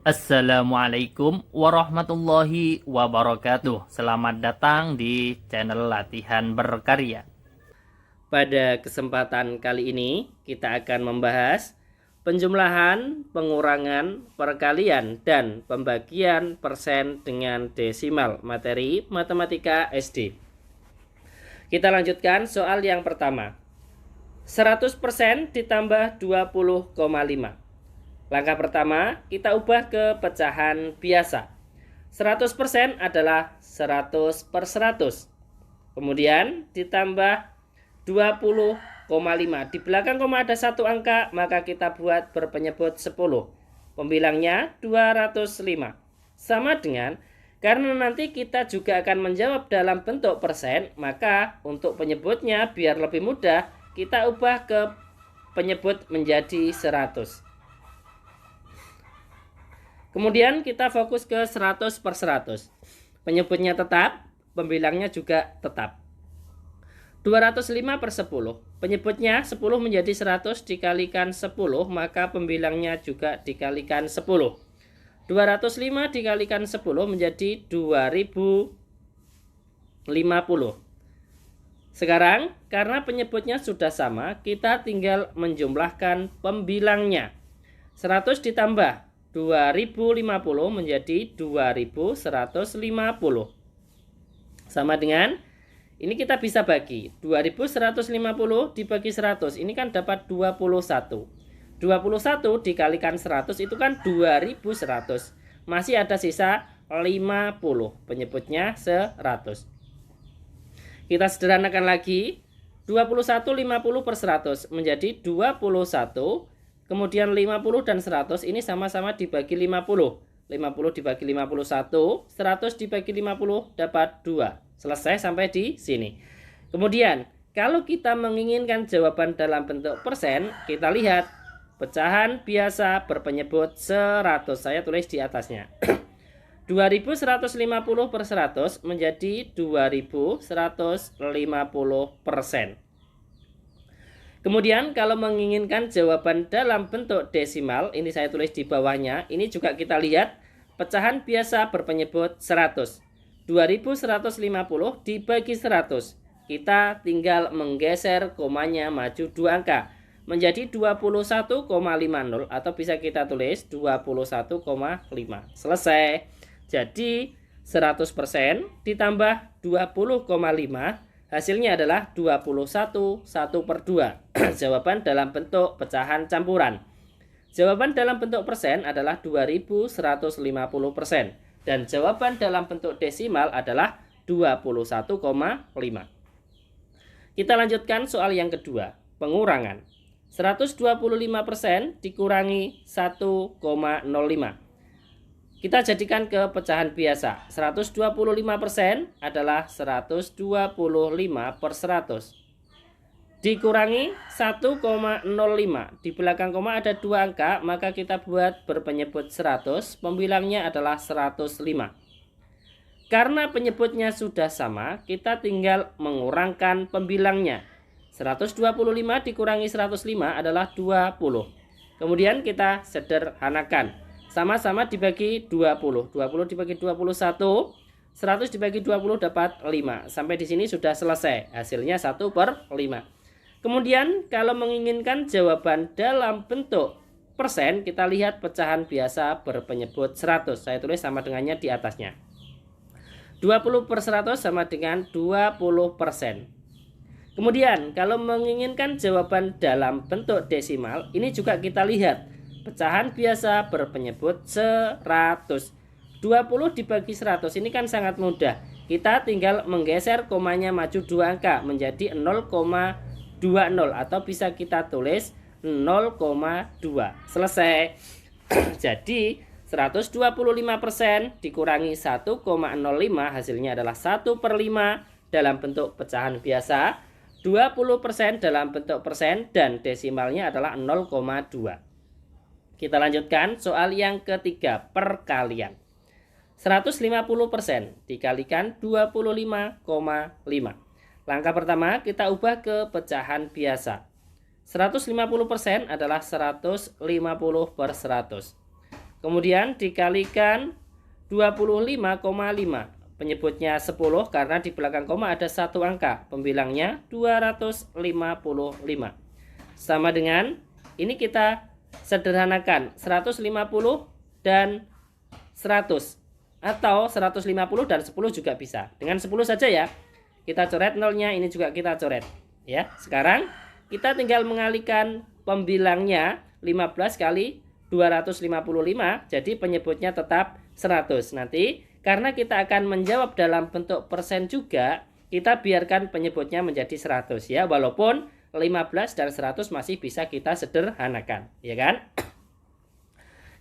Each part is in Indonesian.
Assalamualaikum warahmatullahi wabarakatuh. Selamat datang di channel Latihan Berkarya. Pada kesempatan kali ini kita akan membahas penjumlahan, pengurangan, perkalian, dan pembagian persen dengan desimal materi matematika SD. Kita lanjutkan soal yang pertama. 100% ditambah 20,5. Langkah pertama, kita ubah ke pecahan biasa. 100% adalah 100 per 100. Kemudian ditambah 20,5. Di belakang koma ada satu angka, maka kita buat berpenyebut 10. Pembilangnya 205. Sama dengan, karena nanti kita juga akan menjawab dalam bentuk persen, maka untuk penyebutnya biar lebih mudah, kita ubah ke penyebut menjadi 100. Kemudian kita fokus ke 100 per 100. Penyebutnya tetap, pembilangnya juga tetap. 205 per 10. Penyebutnya 10 menjadi 100 dikalikan 10, maka pembilangnya juga dikalikan 10. 205 dikalikan 10 menjadi 2050. Sekarang, karena penyebutnya sudah sama, kita tinggal menjumlahkan pembilangnya. 100 ditambah 2050 menjadi 2150. Sama dengan, ini kita bisa bagi. 2150 dibagi 100, ini kan dapat 21. 21 dikalikan 100 itu kan 2100. Masih ada sisa 50, penyebutnya 100. Kita sederhanakan lagi. 21 50 per 100 menjadi 21. Kemudian 50 dan 100 ini sama-sama dibagi 50. 50 dibagi 51, 100 dibagi 50 dapat 2. Selesai sampai di sini. Kemudian, kalau kita menginginkan jawaban dalam bentuk persen, kita lihat pecahan biasa berpenyebut 100. Saya tulis di atasnya. 2150 per 100 menjadi 2150%. Kemudian kalau menginginkan jawaban dalam bentuk desimal, ini saya tulis di bawahnya, ini juga kita lihat pecahan biasa berpenyebut 100. 2150 dibagi 100. Kita tinggal menggeser komanya maju 2 angka menjadi 21,50 atau bisa kita tulis 21,5. Selesai. Jadi 100% ditambah 20,5 hasilnya adalah 21 1 per 2. Jawaban dalam bentuk pecahan campuran. Jawaban dalam bentuk persen adalah 2150%. Dan jawaban dalam bentuk desimal adalah 21,5. Kita lanjutkan soal yang kedua. Pengurangan. 125% dikurangi 1,05. Kita jadikan ke pecahan biasa. 125% adalah 125 per 100. Dikurangi 1,05. Di belakang koma ada 2 angka, maka kita buat berpenyebut 100. Pembilangnya adalah 105. Karena penyebutnya sudah sama, kita tinggal mengurangkan pembilangnya. 125 dikurangi 105 adalah 20. Kemudian kita sederhanakan. Sama-sama dibagi 20. 20 dibagi 21. 100 dibagi 20 dapat 5. Sampai di sini sudah selesai. Hasilnya 1 per 5. Kemudian kalau menginginkan jawaban dalam bentuk persen, kita lihat pecahan biasa berpenyebut 100. Saya tulis sama dengannya di atasnya. 20 per 100 sama dengan 20%. Kemudian kalau menginginkan jawaban dalam bentuk desimal, ini juga kita lihat pecahan biasa berpenyebut 100. 20 dibagi 100 ini kan sangat mudah. Kita tinggal menggeser komanya maju 2 angka menjadi 0,20 atau bisa kita tulis 0,2. Selesai. Jadi 125% dikurangi 1,05 hasilnya adalah 1 per 5 dalam bentuk pecahan biasa. 20% dalam bentuk persen dan desimalnya adalah 0,2. Kita lanjutkan soal yang ketiga, perkalian. 150% dikalikan 25,5. Langkah pertama kita ubah ke pecahan biasa. 150% adalah 150 per 100. Kemudian dikalikan 25,5. Penyebutnya 10 karena di belakang koma ada satu angka. Pembilangnya 255. Sama dengan ini kita sederhanakan 150 dan 100. Atau 150 dan 10 juga bisa. Dengan 10 saja ya. Kita coret nolnya, ini juga kita coret. Ya, sekarang kita tinggal mengalihkan pembilangnya 15 kali 255. Jadi penyebutnya tetap 100. Nanti karena kita akan menjawab dalam bentuk persen juga, kita biarkan penyebutnya menjadi 100 ya. Walaupun 15 dan 100 masih bisa kita sederhanakan, ya kan?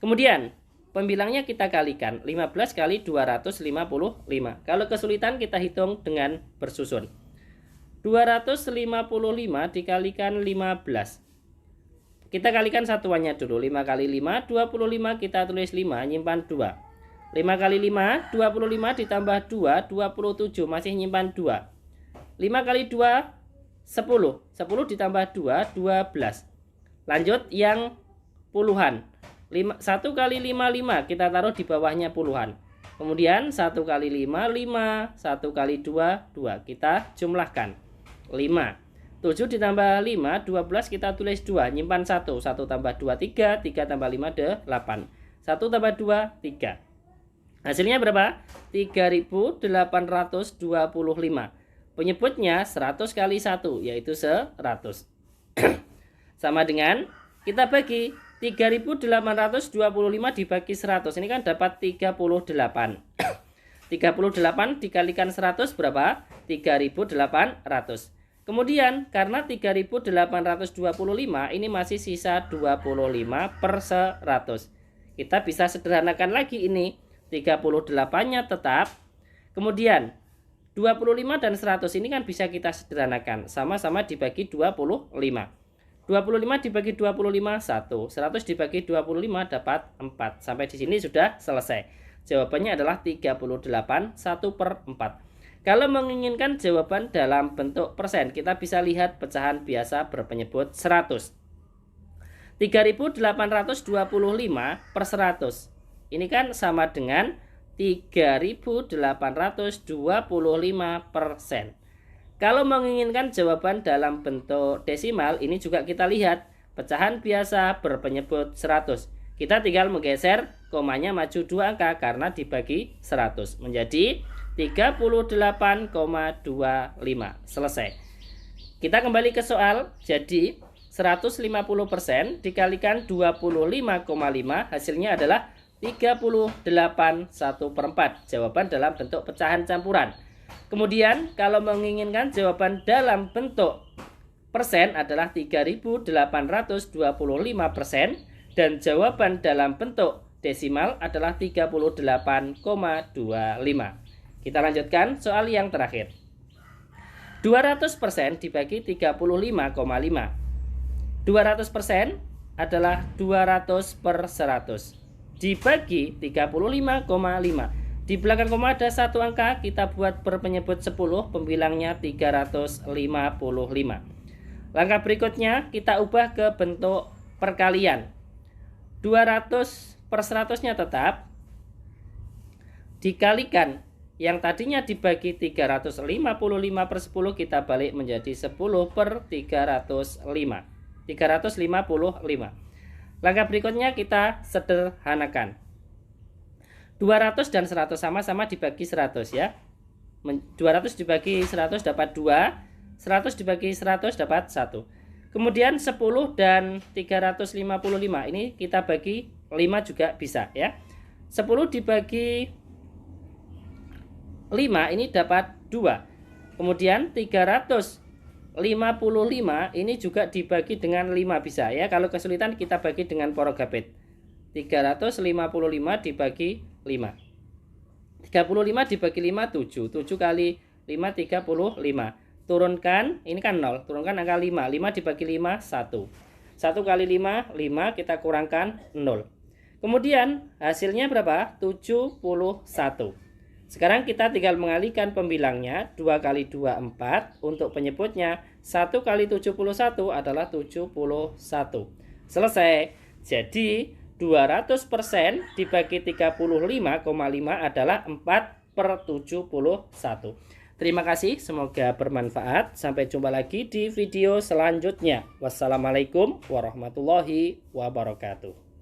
Kemudian pembilangnya kita kalikan 15 kali 255. Kalau kesulitan kita hitung dengan bersusun. 255 dikalikan 15. Kita kalikan satuannya dulu. 5 kali 5, 25, kita tulis 5, nyimpan 2. 5 kali 5, 25 ditambah 2, 27, masih nyimpan 2. 5 kali 2, 10. 10 ditambah 2, 12. Lanjut yang puluhan. 1 kali 5, 5. Kita taruh di bawahnya puluhan. Kemudian 1 kali 5, 5. 1 kali 2, 2. Kita jumlahkan. 5. 7 ditambah 5, 12, kita tulis 2. Nyimpan 1. 1 tambah 2, 3. 3 tambah 5, 8. 1 tambah 2, 3. Hasilnya berapa? 3825. Penyebutnya 100 kali 1, yaitu 100. Sama dengan kita bagi 3825 dibagi 100. Ini kan dapat 38. 38 dikalikan 100 berapa? 3800. Kemudian karena 3825 ini masih sisa 25 per 100. Kita bisa sederhanakan lagi ini. 38-nya tetap. Kemudian 25 dan 100 ini kan bisa kita sederhanakan. Sama-sama dibagi 25. 25 dibagi 25, 1. 100 dibagi 25 dapat 4. Sampai di sini sudah selesai. Jawabannya adalah 38, 1/4. Kalau menginginkan jawaban dalam bentuk persen, kita bisa lihat pecahan biasa berpenyebut 100. 3825 per 100. Ini kan sama dengan 3825%. Kalau menginginkan jawaban dalam bentuk desimal, ini juga kita lihat pecahan biasa berpenyebut 100. Kita tinggal menggeser komanya maju 2 angka karena dibagi 100 menjadi 38,25. Selesai. Kita kembali ke soal. Jadi 150% dikalikan 25,5 hasilnya adalah 38 1/4. Jawaban dalam bentuk pecahan campuran. Kemudian kalau menginginkan jawaban dalam bentuk persen adalah 3825% dan jawaban dalam bentuk desimal adalah 38,25. Kita lanjutkan soal yang terakhir. 200% dibagi 35,5. 200% adalah 200 per 100. Dibagi 35,5. Di belakang koma ada satu angka, kita buat berpenyebut 10, pembilangnya 355. Langkah berikutnya kita ubah ke bentuk perkalian. 200 per 100-nya tetap dikalikan yang tadinya dibagi 355 per 10 kita balik menjadi 10 per 355. Langkah berikutnya kita sederhanakan. 200 dan 100 sama-sama dibagi 100 ya. 200 dibagi 100 dapat 2, 100 dibagi 100 dapat 1. Kemudian 10 dan 355 ini kita bagi 5 juga bisa ya. 10 dibagi 5 ini dapat 2. Kemudian 355 ini juga dibagi dengan 5 bisa ya. Kalau kesulitan kita bagi dengan porogapit. 355 dibagi 5. 35 dibagi 5 7. 7 kali 5 35. Turunkan, ini kan 0. Turunkan angka 5. 5 dibagi 5 1. 1 kali 5 5, kita kurangkan 0. Kemudian hasilnya berapa? 71. Sekarang kita tinggal mengalihkan pembilangnya. 2 kali 2 4. Untuk penyebutnya 1 kali 71 adalah 71. Selesai. Jadi 200% dibagi 35,5 adalah 4/71. Terima kasih, semoga bermanfaat. Sampai jumpa lagi di video selanjutnya. Wassalamualaikum warahmatullahi wabarakatuh.